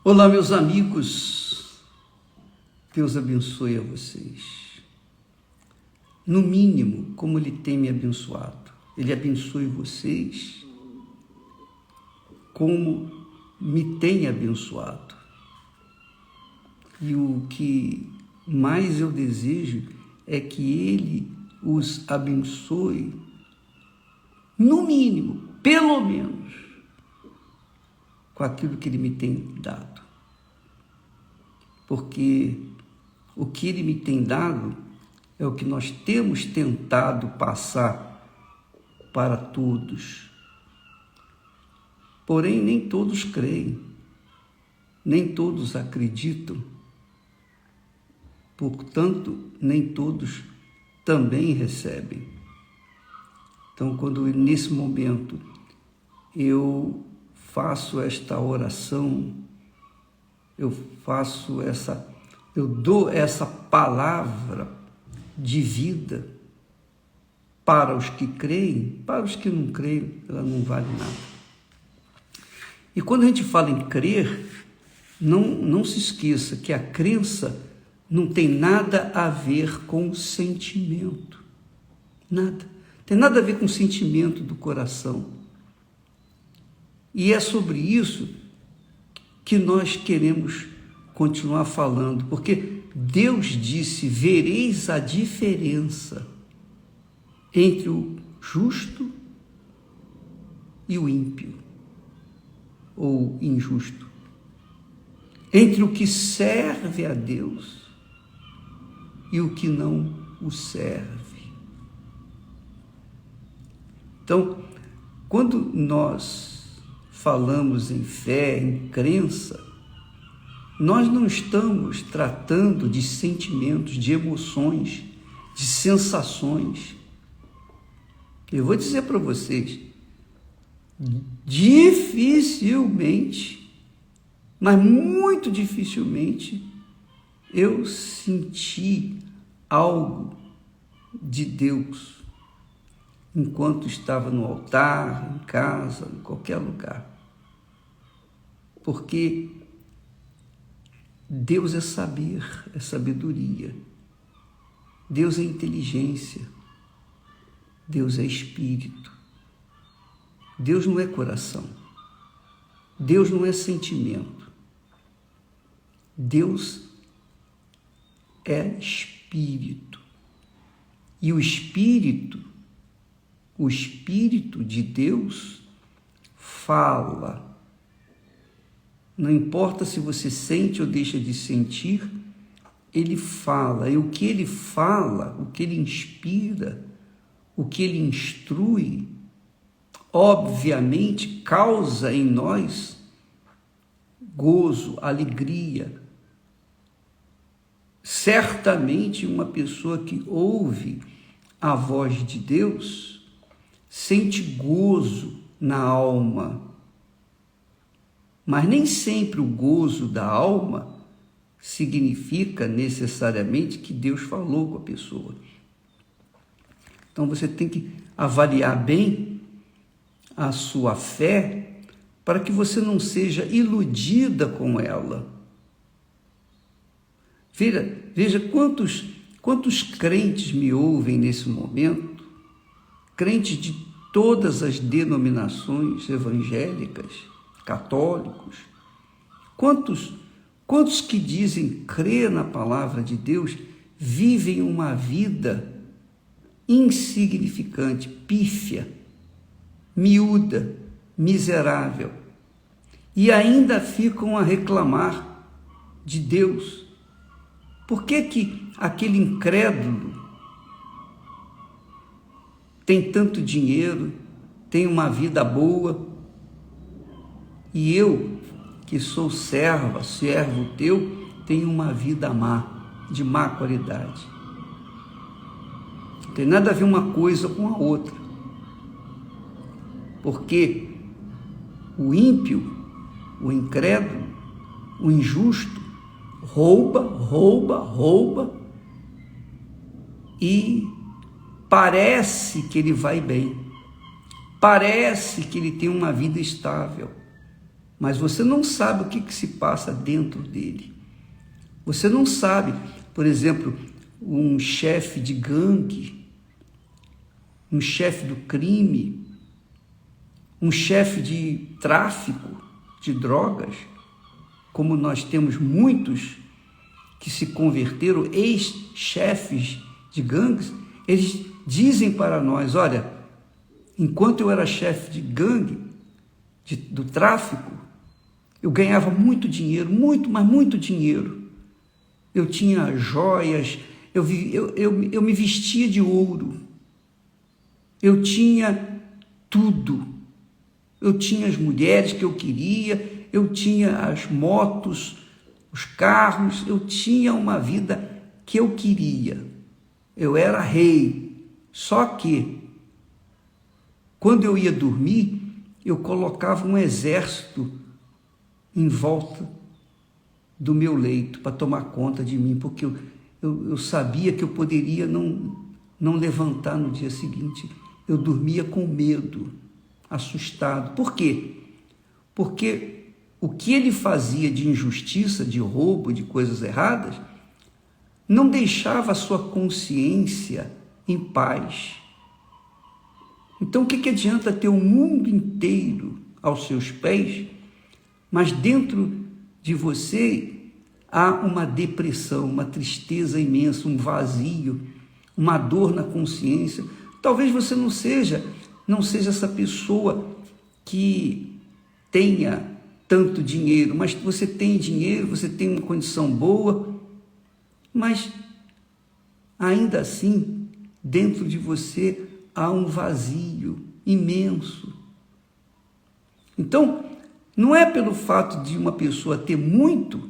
Olá, meus amigos, Deus abençoe a vocês. No mínimo, como Ele tem me abençoado, Ele abençoe vocês como me tem abençoado. E o que mais eu desejo é que Ele os abençoe, no mínimo, pelo menos, com aquilo que Ele me tem dado. Porque o que Ele me tem dado é o que nós temos tentado passar para todos. Porém, nem todos creem, nem todos acreditam, portanto, nem todos também recebem. Então, quando nesse momento eu faço esta oração, eu dou essa palavra de vida para os que creem, para os que não creem, ela não vale nada. E quando a gente fala em crer, não se esqueça que a crença não tem nada a ver com o sentimento. Nada. Tem nada a ver com o sentimento do coração. E é sobre isso que nós queremos continuar falando, porque Deus disse: vereis a diferença entre o justo e o ímpio, ou injusto, entre o que serve a Deus e o que não o serve. Então, quando nós falamos em fé, em crença, nós não estamos tratando de sentimentos, de emoções, de sensações. Eu vou dizer para vocês, dificilmente, mas muito dificilmente, eu senti algo de Deus enquanto estava no altar, em casa, em qualquer lugar. Porque Deus é saber, é sabedoria. Deus é inteligência. Deus é espírito. Deus não é coração. Deus não é sentimento. Deus é espírito. E o espírito de Deus fala. Não importa se você sente ou deixa de sentir, Ele fala. E o que Ele fala, o que Ele inspira, o que Ele instrui, obviamente causa em nós gozo, alegria. Certamente uma pessoa que ouve a voz de Deus sente gozo na alma. Mas nem sempre o gozo da alma significa necessariamente que Deus falou com a pessoa. Então você tem que avaliar bem a sua fé para que você não seja iludida com ela. Veja quantos crentes me ouvem nesse momento, crentes de todas as denominações evangélicas, católicos. Quantos que dizem crer na palavra de Deus vivem uma vida insignificante, pífia, miúda, miserável, e ainda ficam a reclamar de Deus? Por que aquele incrédulo tem tanto dinheiro, tem uma vida boa, e eu, que sou servo teu, tenho uma vida má, de má qualidade? Não tem nada a ver uma coisa com a outra. Porque o ímpio, o incrédulo, o injusto, rouba e parece que ele vai bem, parece que ele tem uma vida estável, mas você não sabe o que se passa dentro dele. Você não sabe, por exemplo, um chefe de gangue, um chefe do crime, um chefe de tráfico de drogas, como nós temos muitos que se converteram, ex-chefes de gangues, eles dizem para nós, olha, enquanto eu era chefe de gangue, do tráfico, eu ganhava muito dinheiro, mas muito dinheiro. Eu tinha joias, eu me vestia de ouro, eu tinha tudo. Eu tinha as mulheres que eu queria, eu tinha as motos, os carros, eu tinha uma vida que eu queria. Eu era rei. Só que, quando eu ia dormir, eu colocava um exército em volta do meu leito para tomar conta de mim, porque eu sabia que eu poderia não levantar no dia seguinte. Eu dormia com medo, assustado. Por quê? Porque o que ele fazia de injustiça, de roubo, de coisas erradas, não deixava a sua consciência em paz. Então, o que adianta ter o mundo inteiro aos seus pés, mas dentro de você há uma depressão, uma tristeza imensa, um vazio, uma dor na consciência? Talvez você não seja essa pessoa que tenha tanto dinheiro, mas você tem dinheiro, você tem uma condição boa, mas ainda assim, dentro de você há um vazio imenso. Então, não é pelo fato de uma pessoa ter muito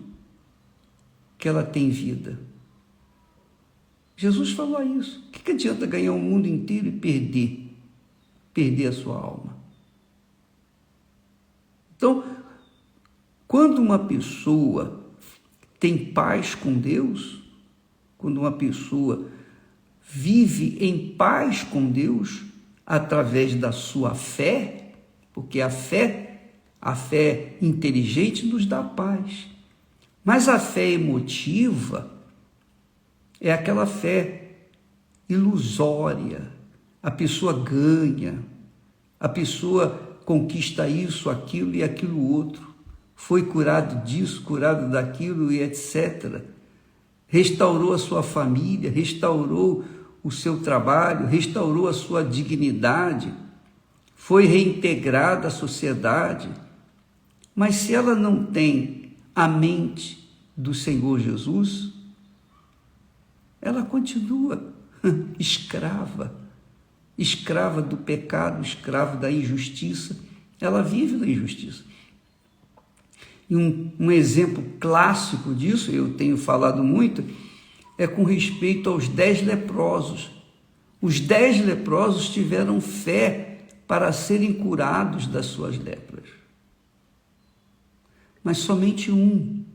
que ela tem vida. Jesus falou isso. O que adianta ganhar o mundo inteiro e perder a sua alma? Então, quando uma pessoa tem paz com Deus, quando uma pessoa vive em paz com Deus através da sua fé, porque a fé inteligente nos dá paz, mas a fé emotiva é aquela fé ilusória. A pessoa ganha, a pessoa conquista isso, aquilo e aquilo outro, foi curado disso, curado daquilo e etc. Restaurou a sua família, restaurou o seu trabalho, restaurou a sua dignidade, foi reintegrada à sociedade. Mas se ela não tem a mente do Senhor Jesus, ela continua escrava do pecado, escrava da injustiça. Ela vive na injustiça. E um exemplo clássico disso, eu tenho falado muito, é com respeito aos 10 leprosos. Os 10 leprosos tiveram fé para serem curados das suas lepras. Mas somente um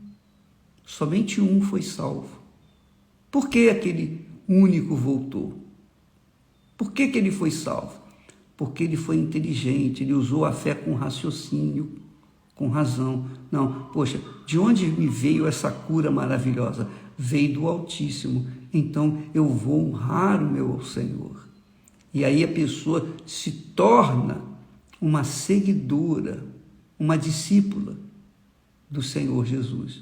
foi salvo. Por que aquele único voltou? Por que ele foi salvo? Porque ele foi inteligente, ele usou a fé com raciocínio, com razão. Não, poxa, de onde me veio essa cura maravilhosa? Veio do Altíssimo, então eu vou honrar o meu Senhor. E aí a pessoa se torna uma seguidora, uma discípula do Senhor Jesus.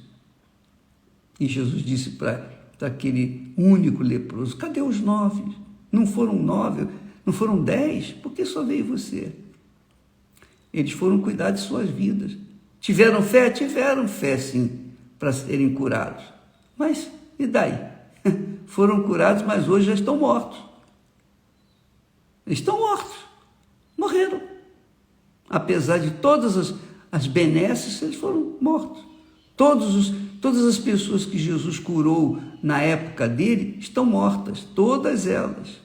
E Jesus disse para aquele único leproso: cadê os 9? Não foram 9, não foram 10? Por que só veio você? Eles foram cuidar de suas vidas. Tiveram fé? Tiveram fé, sim, para serem curados. Mas, e daí? Foram curados, mas hoje já estão mortos. Estão mortos. Morreram. Apesar de todas as benesses, eles foram mortos. Todas as pessoas que Jesus curou na época dele estão mortas, todas elas.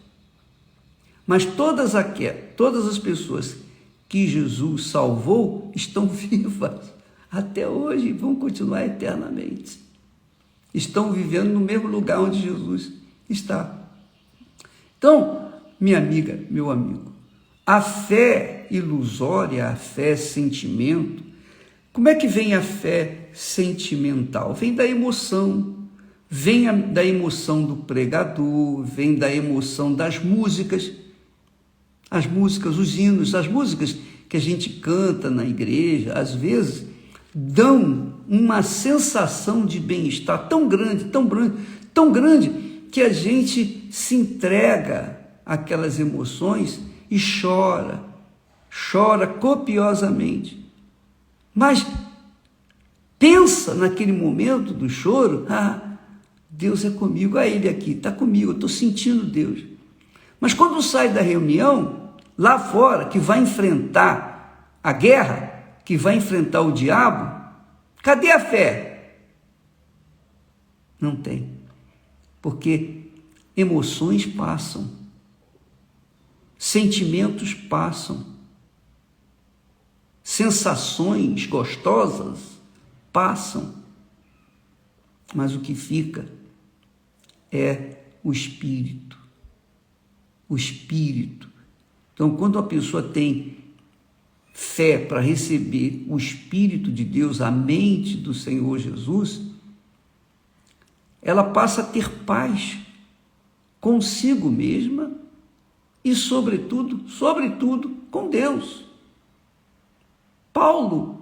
Mas todas as pessoas que Jesus salvou estão vivas até hoje e vão continuar eternamente. Estão vivendo no mesmo lugar onde Jesus está. Então, minha amiga, meu amigo, a fé ilusória, a fé sentimento, Como é que vem a fé sentimental? Vem da emoção, da emoção do pregador, vem da emoção das músicas, os hinos, as músicas que a gente canta na igreja, às vezes, dão uma sensação de bem-estar tão grande, tão grande, tão grande, que a gente se entrega àquelas emoções e chora copiosamente. Mas pensa naquele momento do choro, Deus é comigo, ele aqui, está comigo, eu estou sentindo Deus. Mas quando sai da reunião, lá fora, que vai enfrentar a guerra, que vai enfrentar o diabo, cadê a fé? Não tem. Porque emoções passam, sentimentos passam, sensações gostosas passam, mas o que fica é o espírito. O espírito. Então, quando a pessoa tem fé para receber o Espírito de Deus, a mente do Senhor Jesus, ela passa a ter paz consigo mesma e, sobretudo, com Deus. Paulo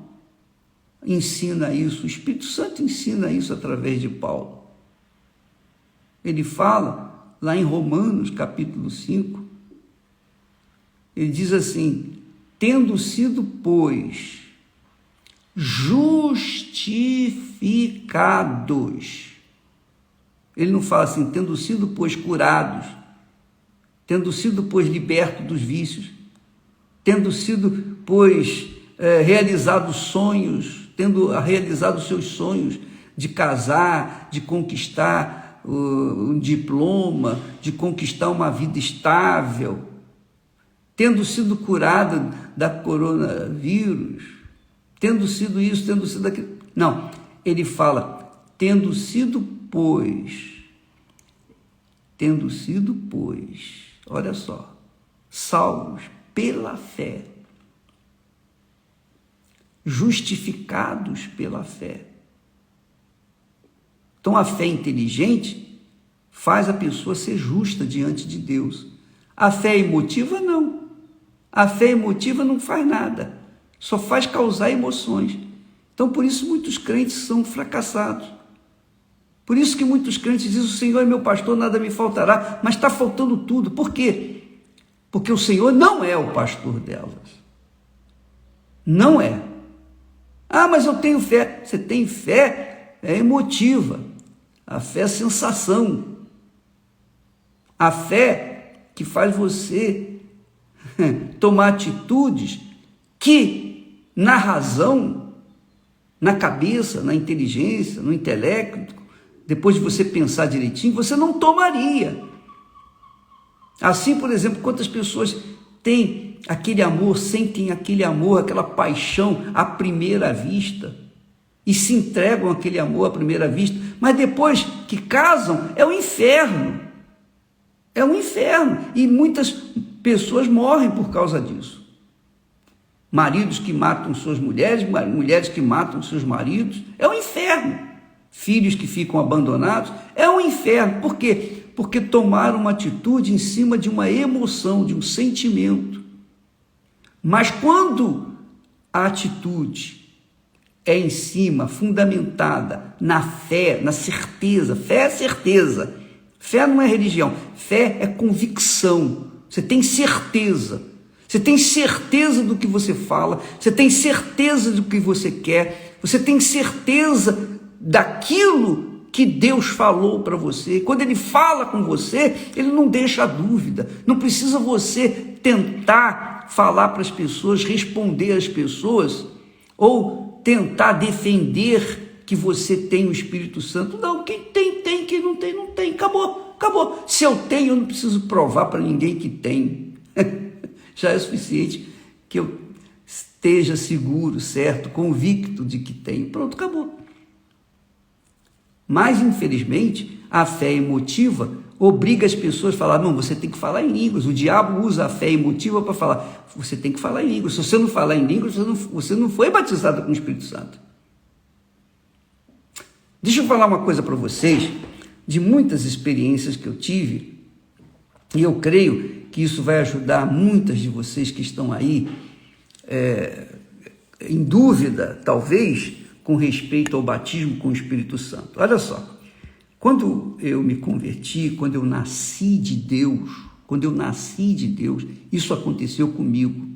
ensina isso, o Espírito Santo ensina isso através de Paulo. Ele fala lá em Romanos, capítulo 5, ele diz assim: tendo sido, pois, justificados. Ele não fala assim, tendo sido, pois, curados, tendo sido, pois, libertos dos vícios, tendo sido, pois, realizado sonhos, tendo realizado seus sonhos de casar, de conquistar um diploma, de conquistar uma vida estável, tendo sido curada da coronavírus, tendo sido isso, tendo sido aquilo. Não, ele fala, tendo sido, pois, olha só, salvos pela fé, justificados pela fé. Então, a fé inteligente faz a pessoa ser justa diante de Deus. A fé emotiva, não. A fé emotiva não faz nada, só faz causar emoções. Então, por isso, muitos crentes são fracassados. Por isso que muitos crentes dizem, o Senhor é meu pastor, nada me faltará, mas está faltando tudo. Por quê? Porque o Senhor não é o pastor delas. Não é. Mas eu tenho fé. Você tem fé, é emotiva. A fé é sensação. A fé que faz você tomar atitudes que, na razão, na cabeça, na inteligência, no intelecto, depois de você pensar direitinho, você não tomaria. Assim, por exemplo, quantas pessoas têm aquele amor, sentem aquele amor, aquela paixão à primeira vista, e se entregam àquele amor à primeira vista, mas depois que casam, é o inferno. É um inferno. E muitas pessoas morrem por causa disso. Maridos que matam suas mulheres, mulheres que matam seus maridos, é um inferno. Filhos que ficam abandonados, é um inferno. Por quê? Porque tomaram uma atitude em cima de uma emoção, de um sentimento. Mas quando a atitude é em cima, fundamentada na fé, na certeza, fé é certeza, fé não é religião, fé é convicção, você tem certeza do que você fala, você tem certeza do que você quer, você tem certeza daquilo que Deus falou para você. Quando Ele fala com você, Ele não deixa dúvida, não precisa você tentar falar para as pessoas, responder às pessoas, ou tentar defender que você tem o Espírito Santo. Não, quem tem, quem não tem, não tem, acabou. Se eu tenho, eu não preciso provar para ninguém que tem. Já é suficiente que eu esteja seguro, certo, convicto de que tenho. Pronto, acabou. Mas, infelizmente, a fé emotiva obriga as pessoas a falar, não, você tem que falar em línguas. O diabo usa a fé emotiva para falar, você tem que falar em línguas. Se você não falar em línguas, você não foi batizado com o Espírito Santo. Deixa eu falar uma coisa para vocês, de muitas experiências que eu tive, e eu creio que isso vai ajudar muitas de vocês que estão aí em dúvida, talvez, com respeito ao batismo com o Espírito Santo. Olha só, quando eu me converti, quando eu nasci de Deus, isso aconteceu comigo.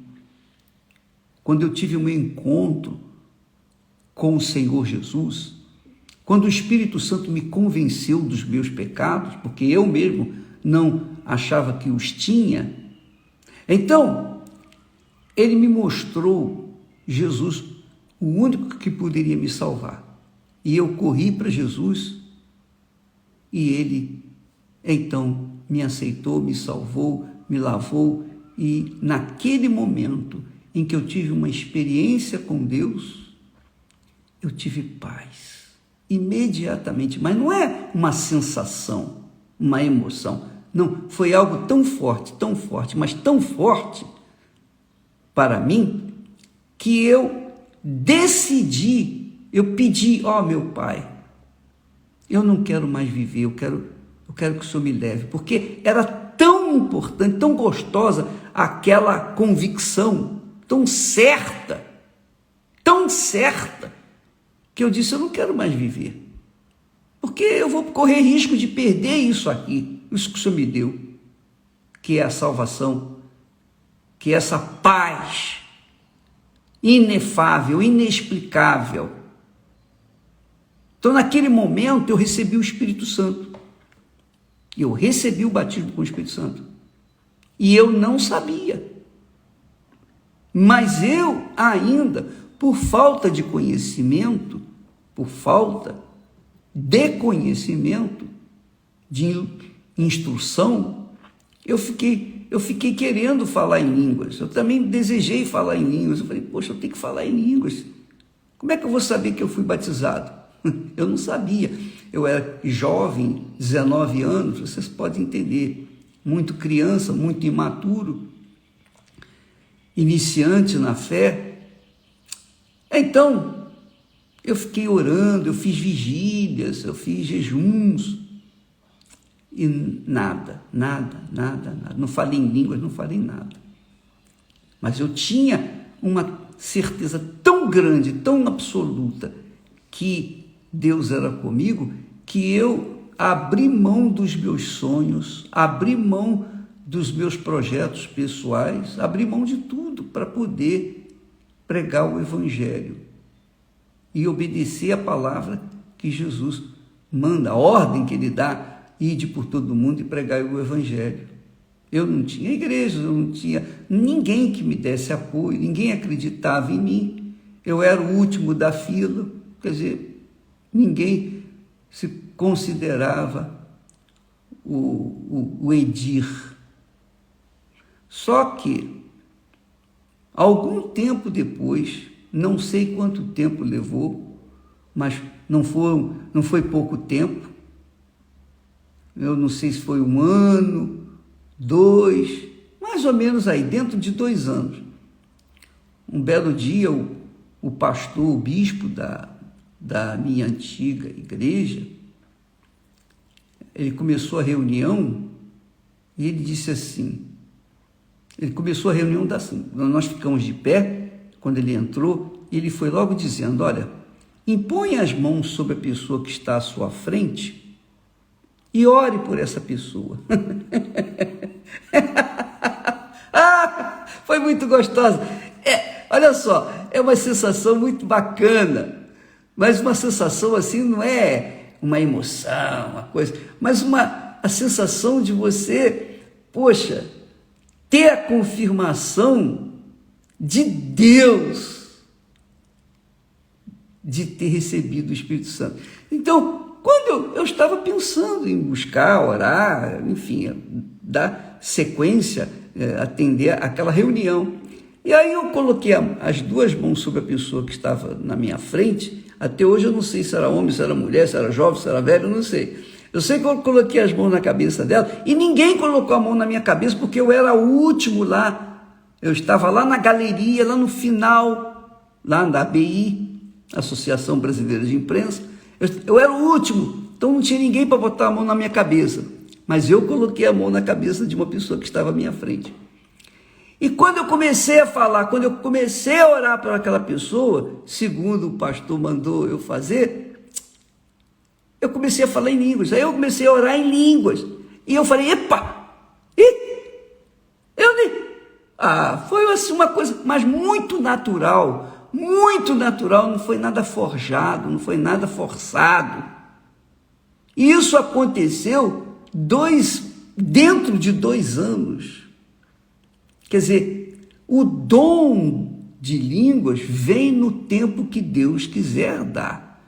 Quando eu tive um encontro com o Senhor Jesus, quando o Espírito Santo me convenceu dos meus pecados, porque eu mesmo não achava que os tinha, então ele me mostrou Jesus, o único que poderia me salvar. E eu corri para Jesus e ele então me aceitou, me salvou, me lavou, e naquele momento em que eu tive uma experiência com Deus, eu tive paz. Imediatamente, mas não é uma sensação, uma emoção, não, foi algo tão forte, mas tão forte para mim, que eu decidi, eu pedi, meu Pai, eu não quero mais viver, eu quero que o Senhor me leve, porque era tão importante, tão gostosa aquela convicção, tão certa, que eu disse, eu não quero mais viver, porque eu vou correr risco de perder isso aqui, isso que o Senhor me deu, que é a salvação, que é essa paz inefável, inexplicável. Então, naquele momento, eu recebi o Espírito Santo, eu recebi o batismo com o Espírito Santo, e eu não sabia, mas eu ainda, por falta de conhecimento, de instrução, eu fiquei querendo falar em línguas. Eu também desejei falar em línguas. Eu falei, poxa, eu tenho que falar em línguas. Como é que eu vou saber que eu fui batizado? Eu não sabia. Eu era jovem, 19 anos, vocês podem entender. Muito criança, muito imaturo, iniciante na fé. Então, eu fiquei orando, eu fiz vigílias, eu fiz jejuns, e nada. Não falei em línguas, não falei nada. Mas eu tinha uma certeza tão grande, tão absoluta, que Deus era comigo, que eu abri mão dos meus sonhos, abri mão dos meus projetos pessoais, abri mão de tudo para poder pregar o Evangelho e obedecer a palavra que Jesus manda, a ordem que ele dá, ide por todo mundo e pregar o Evangelho. Eu não tinha igreja, eu não tinha ninguém que me desse apoio, ninguém acreditava em mim, eu era o último da fila, quer dizer, ninguém se considerava o Edir. Só que, algum tempo depois, não sei quanto tempo levou, mas não foi pouco tempo, eu não sei se foi 1 ano, 2, mais ou menos aí, dentro de 2 anos. Um belo dia, o pastor, o bispo da minha antiga igreja, ele começou a reunião e ele disse assim, nós ficamos de pé, quando ele entrou, e ele foi logo dizendo, olha, impõe as mãos sobre a pessoa que está à sua frente e ore por essa pessoa. Foi muito gostosa. Olha só, é uma sensação muito bacana, mas uma sensação assim não é uma emoção, uma coisa, mas a sensação de você, poxa, ter a confirmação de Deus, de ter recebido o Espírito Santo. Então, quando eu estava pensando em buscar, orar, enfim, dar sequência, atender aquela reunião, e aí eu coloquei as 2 mãos sobre a pessoa que estava na minha frente. Até hoje eu não sei se era homem, se era mulher, se era jovem, se era velho, eu não sei. Eu sei que eu coloquei as mãos na cabeça dela e ninguém colocou a mão na minha cabeça porque eu era o último lá. Eu estava lá na galeria, lá no final, lá da ABI, Associação Brasileira de Imprensa. Eu era o último, então não tinha ninguém para botar a mão na minha cabeça. Mas eu coloquei a mão na cabeça de uma pessoa que estava à minha frente. E quando eu comecei a falar, quando eu comecei a orar para aquela pessoa, segundo o pastor mandou eu fazer, eu comecei a falar em línguas. Aí eu comecei a orar em línguas. E eu falei, epa! Foi assim uma coisa, mas muito natural, não foi nada forjado, não foi nada forçado. E isso aconteceu dentro de 2 anos. Quer dizer, o dom de línguas vem no tempo que Deus quiser dar.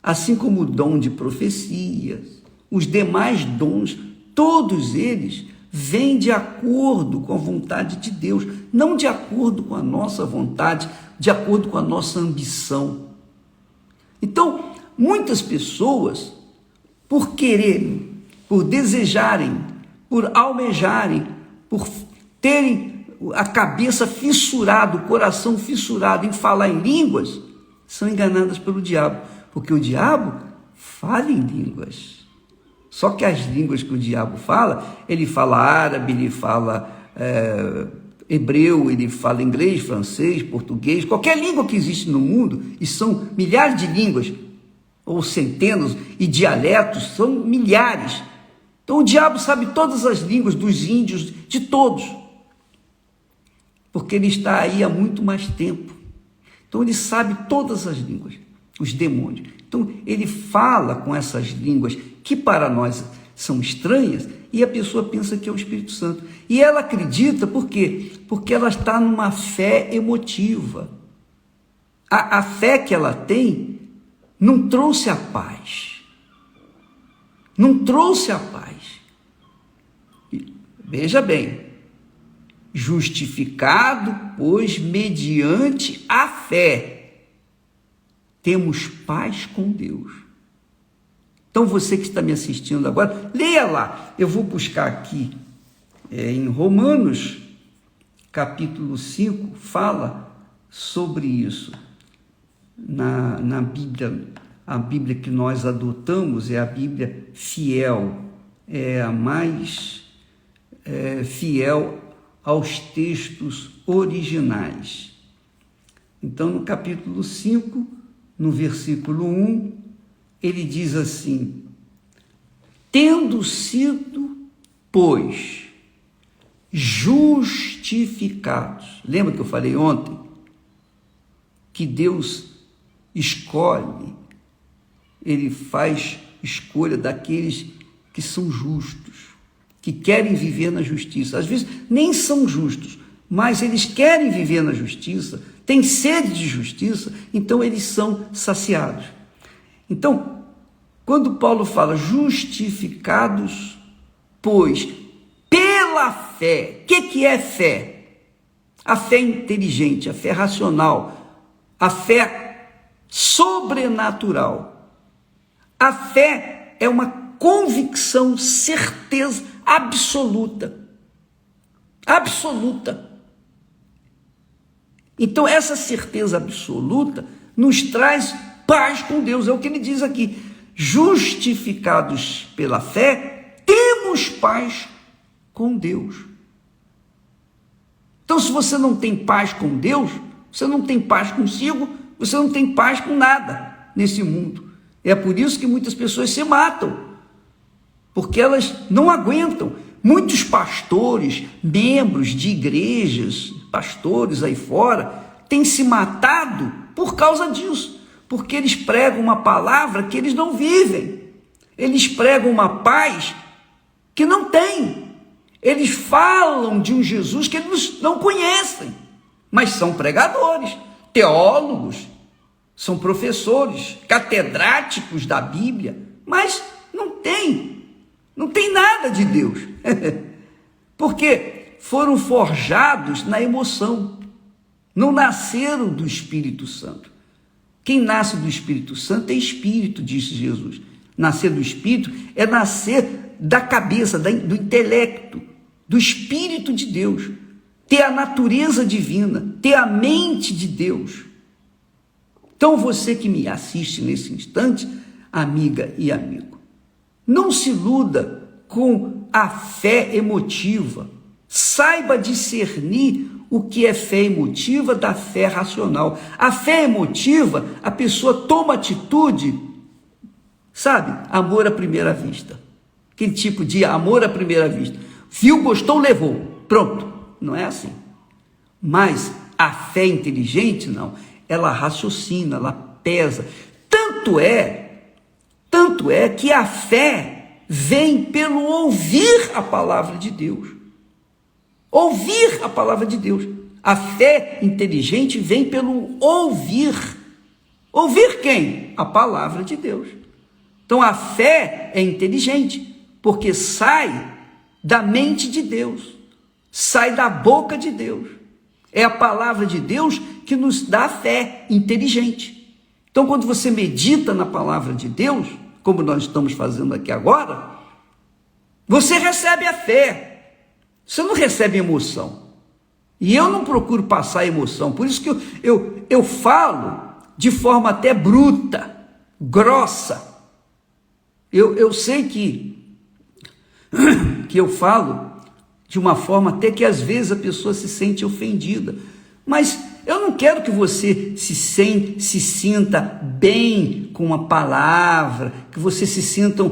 Assim como o dom de profecias, os demais dons, todos eles vêm de acordo com a vontade de Deus, não de acordo com a nossa vontade, de acordo com a nossa ambição. Então, muitas pessoas, por quererem, por desejarem, por almejarem, por terem a cabeça fissurada, o coração fissurado em falar em línguas, são enganadas pelo diabo. Porque o diabo fala em línguas. Só que as línguas que o diabo fala, ele fala árabe, ele fala hebreu, ele fala inglês, francês, português, qualquer língua que existe no mundo, e são milhares de línguas, ou centenas, e dialetos, são milhares. Então o diabo sabe todas as línguas dos índios, de todos. Porque ele está aí há muito mais tempo. Então ele sabe todas as línguas. Os demônios. Então, ele fala com essas línguas que para nós são estranhas e a pessoa pensa que é o Espírito Santo. E ela acredita, por quê? Porque ela está numa fé emotiva. A fé que ela tem não trouxe a paz. Não trouxe a paz. Veja bem, justificado, pois, mediante a fé, temos paz com Deus. Então você que está me assistindo agora, leia lá. Eu vou buscar aqui em Romanos, capítulo 5, fala sobre isso. Na Bíblia, a Bíblia que nós adotamos é a Bíblia fiel, é a mais fiel aos textos originais. Então, no capítulo 5, no versículo 1, ele diz assim: tendo sido, pois, justificados. Lembra que eu falei ontem? Que Deus escolhe, ele faz escolha daqueles que são justos, que querem viver na justiça. Às vezes nem são justos, mas eles querem viver na justiça, têm sede de justiça, então eles são saciados. Então, quando Paulo fala justificados, pois, pela fé, o que é fé? A fé inteligente, a fé racional, a fé sobrenatural. A fé é uma convicção, certeza absoluta. Absoluta. Então, essa certeza absoluta nos traz paz com Deus. É o que ele diz aqui. Justificados pela fé, temos paz com Deus. Então, se você não tem paz com Deus, você não tem paz consigo, você não tem paz com nada nesse mundo. É por isso que muitas pessoas se matam, porque elas não aguentam. Muitos pastores, membros de igrejas, pastores aí fora, têm se matado por causa disso, porque eles pregam uma palavra que eles não vivem, eles pregam uma paz que não têm, eles falam de um Jesus que eles não conhecem, mas são pregadores, teólogos, são professores, catedráticos da Bíblia, mas não tem nada de Deus, porque foram forjados na emoção, não nasceram do Espírito Santo. Quem nasce do Espírito Santo é Espírito, disse Jesus. Nascer do Espírito é nascer da cabeça, do intelecto, do Espírito de Deus, ter a natureza divina, ter a mente de Deus. Então você que me assiste nesse instante, amiga e amigo, não se iluda com a fé emotiva. Saiba discernir o que é fé emotiva da fé racional. A fé emotiva, a pessoa toma atitude, sabe? Amor à primeira vista. Aquele tipo de amor à primeira vista. Viu, gostou, levou. Pronto. Não é assim. Mas a fé inteligente, não. Ela raciocina, ela pesa. Tanto é que a fé vem pelo ouvir a palavra de Deus. Ouvir a palavra de Deus. A fé inteligente vem pelo ouvir. Ouvir quem? A palavra de Deus. Então a fé é inteligente, porque sai da mente de Deus, sai da boca de Deus. É a palavra de Deus que nos dá fé inteligente. Então quando você medita na palavra de Deus, como nós estamos fazendo aqui agora, você recebe a fé. Você não recebe emoção. E eu não procuro passar emoção. Por isso que eu falo de forma até bruta, grossa. Eu sei que eu falo de uma forma até que às vezes a pessoa se sente ofendida. Mas eu não quero que você se sinta bem com a palavra, que você sinta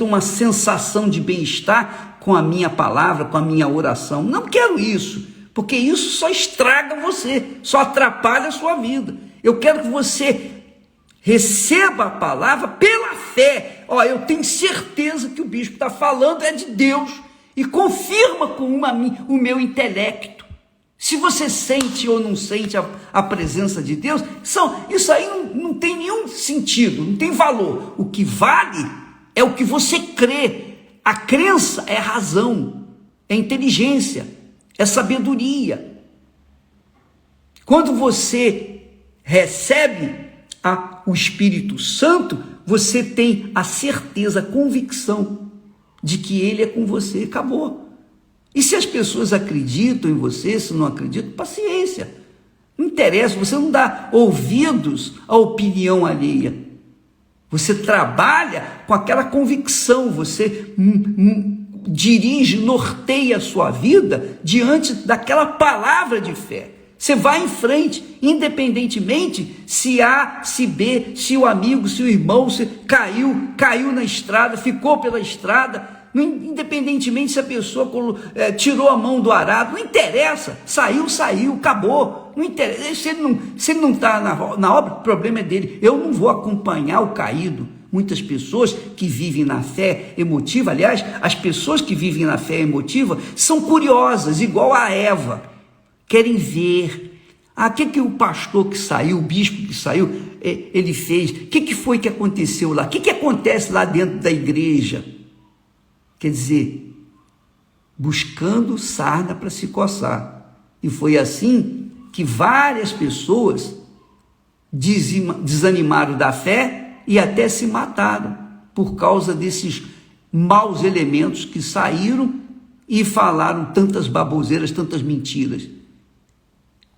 uma sensação de bem-estar com a minha palavra, com a minha oração. Não quero isso, porque isso só estraga você, só atrapalha a sua vida. Eu quero que você receba a palavra pela fé. Eu tenho certeza que o bispo está falando é de Deus, e confirma com o meu intelecto. Se você sente ou não sente a presença de Deus, isso aí não tem nenhum sentido, não tem valor. O que vale é o que você crê. A crença é razão, é inteligência, é sabedoria. Quando você recebe o Espírito Santo, você tem a certeza, a convicção de que Ele é com você. Acabou. E se as pessoas acreditam em você, se não acreditam, paciência. Não interessa, você não dá ouvidos à opinião alheia. Você trabalha com aquela convicção, você dirige, norteia a sua vida diante daquela palavra de fé. Você vai em frente, independentemente se A, se B, se o amigo, se o irmão se caiu na estrada, ficou pela estrada, independentemente se a pessoa tirou a mão do arado, não interessa, saiu, acabou, não interessa. Se ele não está na obra, o problema é dele. Eu não vou acompanhar o caído. Muitas pessoas que vivem na fé emotiva, aliás, as pessoas que vivem na fé emotiva são curiosas, igual a Eva, querem ver. O que o pastor que saiu, o bispo que saiu, ele fez? O que foi que aconteceu lá? O que acontece lá dentro da igreja? Quer dizer, buscando sarna para se coçar. E foi assim que várias pessoas desanimaram da fé e até se mataram por causa desses maus elementos que saíram e falaram tantas baboseiras, tantas mentiras.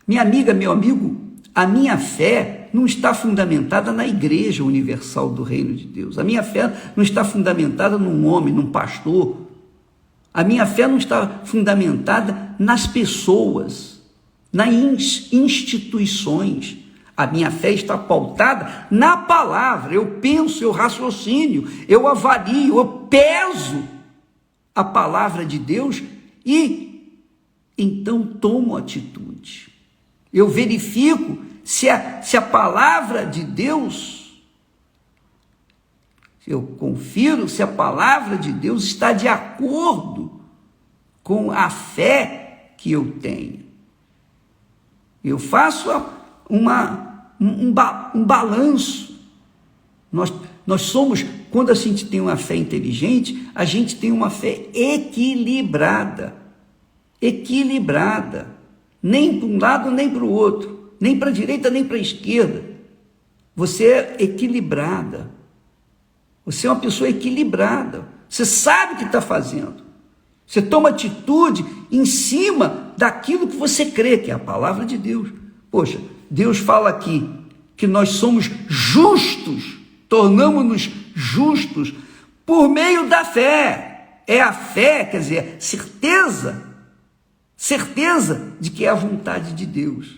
Minha amiga, meu amigo, a minha fé não está fundamentada na Igreja Universal do Reino de Deus. A minha fé não está fundamentada num homem, num pastor. A minha fé não está fundamentada nas pessoas, nas instituições. A minha fé está pautada na palavra. Eu penso, eu raciocínio, eu avalio, eu peso a palavra de Deus e então tomo atitude. Eu verifico se a palavra de Deus, eu confiro se a palavra de Deus está de acordo com a fé que eu tenho. Eu faço um balanço. Nós somos, quando a gente tem uma fé inteligente, a gente tem uma fé equilibrada. Nem para um lado, nem para o outro. Nem para a direita, nem para a esquerda. Você é equilibrada. Você é uma pessoa equilibrada. Você sabe o que está fazendo. Você toma atitude em cima daquilo que você crê, que é a palavra de Deus. Poxa, Deus fala aqui que nós somos justos, tornamos-nos justos por meio da fé. É a fé, quer dizer, certeza de que é a vontade de Deus.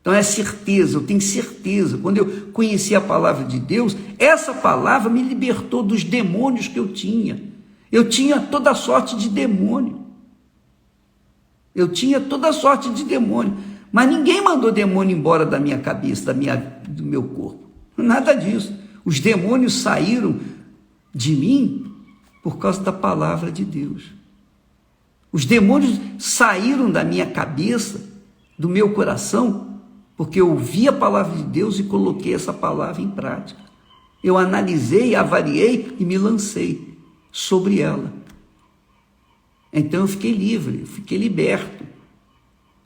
Então é certeza, eu tenho certeza. Quando eu conheci a palavra de Deus, essa palavra me libertou dos demônios que eu tinha. Eu tinha toda sorte de demônio. Mas ninguém mandou demônio embora da minha cabeça, do meu corpo. Nada disso. Os demônios saíram de mim por causa da palavra de Deus. Os demônios saíram da minha cabeça, do meu coração, porque eu ouvi a palavra de Deus e coloquei essa palavra em prática. Eu analisei, avaliei e me lancei sobre ela. Então eu fiquei livre, eu fiquei liberto.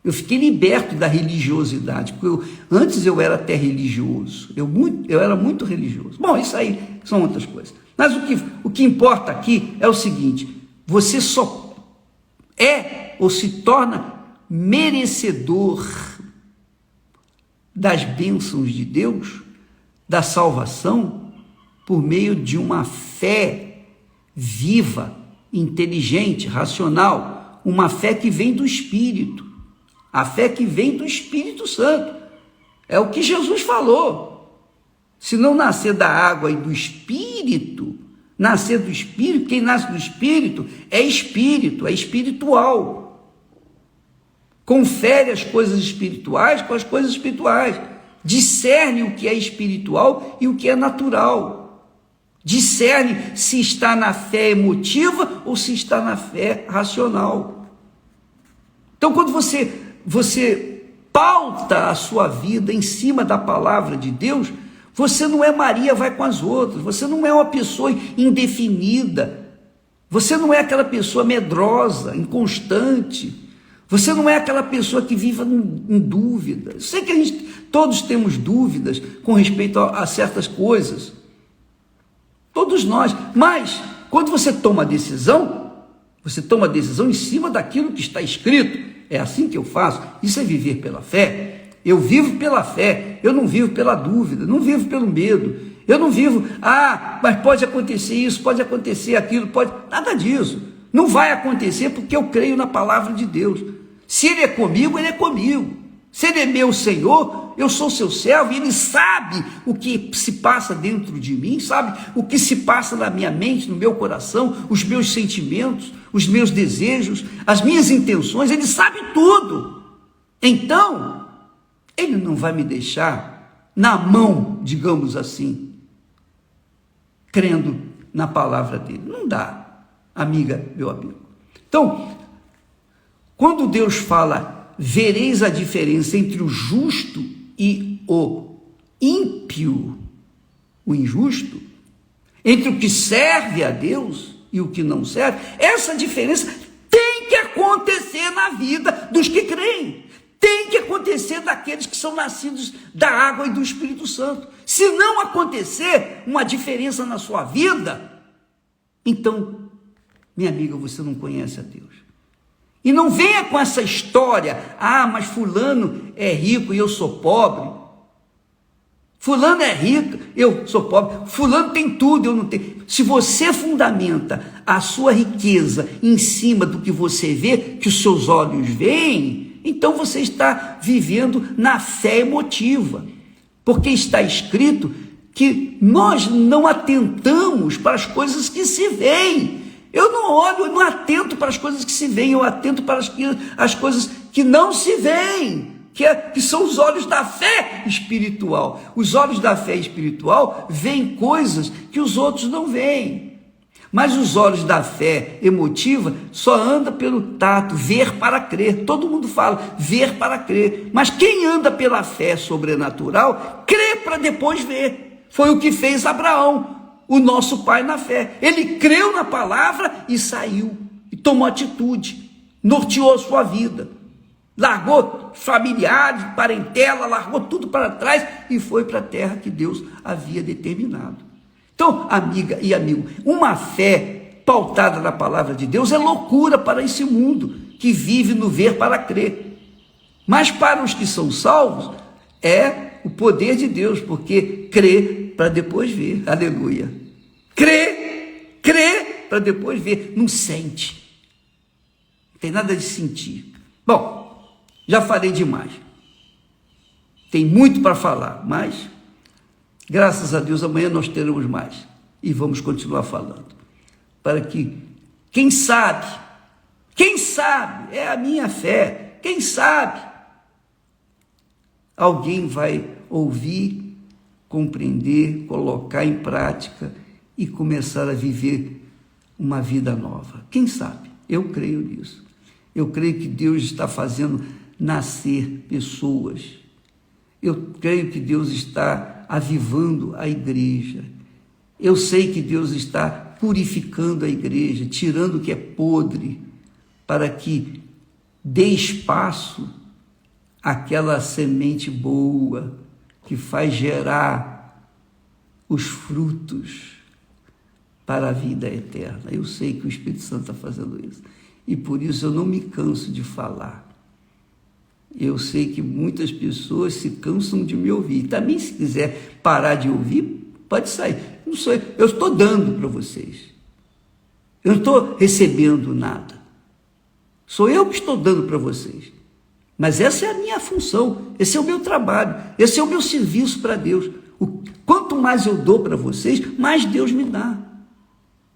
Eu fiquei liberto da religiosidade, porque antes eu era até religioso, eu era muito religioso. Bom, isso aí são outras coisas. Mas o que importa aqui é o seguinte: você só é ou se torna merecedor das bênçãos de Deus, da salvação, por meio de uma fé viva, inteligente, racional, uma fé que vem do Espírito, a fé que vem do Espírito Santo. É o que Jesus falou. Se não nascer da água e do Espírito, nascer do Espírito, quem nasce do Espírito é espiritual. Confere as coisas espirituais com as coisas espirituais. Discerne o que é espiritual e o que é natural. Discerne se está na fé emotiva ou se está na fé racional. Então, quando você pauta a sua vida em cima da palavra de Deus, você não é Maria vai com as outras, você não é uma pessoa indefinida, você não é aquela pessoa medrosa, inconstante, você não é aquela pessoa que vive em dúvida. Eu sei que todos temos dúvidas com respeito a certas coisas, todos nós, mas quando você toma a decisão em cima daquilo que está escrito. É assim que eu faço. Isso é viver pela fé. Eu vivo pela fé, eu não vivo pela dúvida, não vivo pelo medo. Eu não vivo, mas pode acontecer isso, pode acontecer aquilo, pode... Nada disso. Não vai acontecer porque eu creio na palavra de Deus. Se Ele é comigo, Ele é comigo. Se Ele é meu Senhor, eu sou seu servo, e Ele sabe o que se passa dentro de mim, sabe o que se passa na minha mente, no meu coração, os meus sentimentos, os meus desejos, as minhas intenções. Ele sabe tudo. Então, Ele não vai me deixar na mão, digamos assim, crendo na palavra dele. Não dá, amiga, meu amigo. Então, quando Deus fala, vereis a diferença entre o justo e o ímpio, o injusto, entre o que serve a Deus e o que não serve, essa diferença tem que acontecer na vida dos que creem, tem que acontecer daqueles que são nascidos da água e do Espírito Santo. Se não acontecer uma diferença na sua vida, então, minha amiga, você não conhece a Deus. E não venha com essa história, mas fulano é rico e eu sou pobre. Fulano é rico, eu sou pobre. Fulano tem tudo, eu não tenho. Se você fundamenta a sua riqueza em cima do que você vê, que os seus olhos veem, então você está vivendo na fé emotiva. Porque está escrito que nós não atentamos para as coisas que se veem. Eu não olho, eu não atento para as coisas que se veem, eu atento para as coisas que não se veem, que são os olhos da fé espiritual. Os olhos da fé espiritual veem coisas que os outros não veem. Mas os olhos da fé emotiva só anda pelo tato, ver para crer. Todo mundo fala, ver para crer. Mas quem anda pela fé sobrenatural, crê para depois ver. Foi o que fez Abraão, o nosso pai na fé. Ele creu na palavra e saiu, e tomou atitude, norteou a sua vida, largou familiares, parentela, largou tudo para trás e foi para a terra que Deus havia determinado. Então, amiga e amigo, uma fé pautada na palavra de Deus é loucura para esse mundo que vive no ver para crer. Mas para os que são salvos, é o poder de Deus, porque crê para depois ver. Aleluia. Crê para depois ver. Não sente. Não tem nada de sentir. Bom, já falei demais. Tem muito para falar, mas graças a Deus amanhã nós teremos mais. E vamos continuar falando. Para que, quem sabe, é a minha fé, quem sabe, alguém vai ouvir, compreender, colocar em prática e começar a viver uma vida nova. Quem sabe? Eu creio nisso. Eu creio que Deus está fazendo nascer pessoas. Eu creio que Deus está avivando a igreja. Eu sei que Deus está purificando a igreja, tirando o que é podre, para que dê espaço àquela semente boa que faz gerar os frutos para a vida eterna. Eu sei que o Espírito Santo está fazendo isso. E por isso eu não me canso de falar. Eu sei que muitas pessoas se cansam de me ouvir. Também, se quiser parar de ouvir, pode sair. Não sou eu estou dando para vocês. Eu não estou recebendo nada. Sou eu que estou dando para vocês. Mas essa é a minha função, esse é o meu trabalho, esse é o meu serviço para Deus. Quanto mais eu dou para vocês, mais Deus me dá.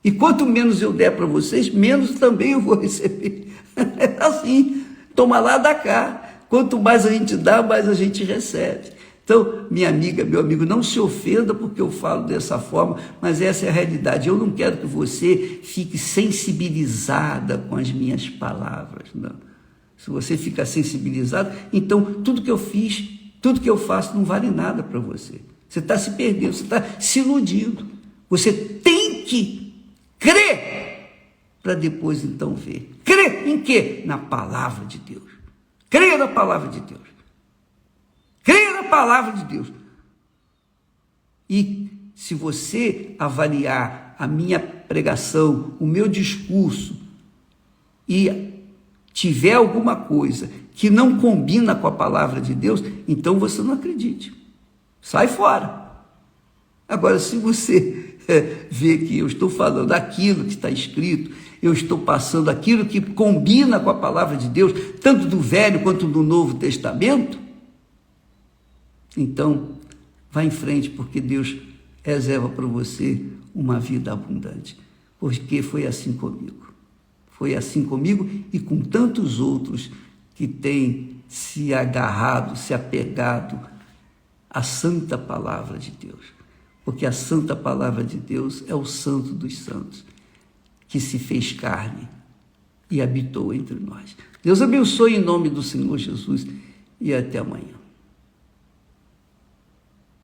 E quanto menos eu der para vocês, menos também eu vou receber. É assim, toma lá, dá cá. Quanto mais a gente dá, mais a gente recebe. Então, minha amiga, meu amigo, não se ofenda porque eu falo dessa forma, mas essa é a realidade. Eu não quero que você fique sensibilizada com as minhas palavras, não. Se você fica sensibilizado, então tudo que eu fiz, tudo que eu faço não vale nada para você. Você está se perdendo, você está se iludindo. Você tem que crer para depois então ver. Crer em quê? Na palavra de Deus. Creia na palavra de Deus. Creia na palavra de Deus. E se você avaliar a minha pregação, o meu discurso, e tiver alguma coisa que não combina com a palavra de Deus, então você não acredite. Sai fora. Agora, se você vê que eu estou falando aquilo que está escrito, eu estou passando aquilo que combina com a palavra de Deus, tanto do Velho quanto do Novo Testamento, então vá em frente, porque Deus reserva para você uma vida abundante, porque foi assim comigo. Foi assim comigo e com tantos outros que têm se agarrado, se apegado à santa palavra de Deus. Porque a santa palavra de Deus é o santo dos santos, que se fez carne e habitou entre nós. Deus abençoe em nome do Senhor Jesus e até amanhã.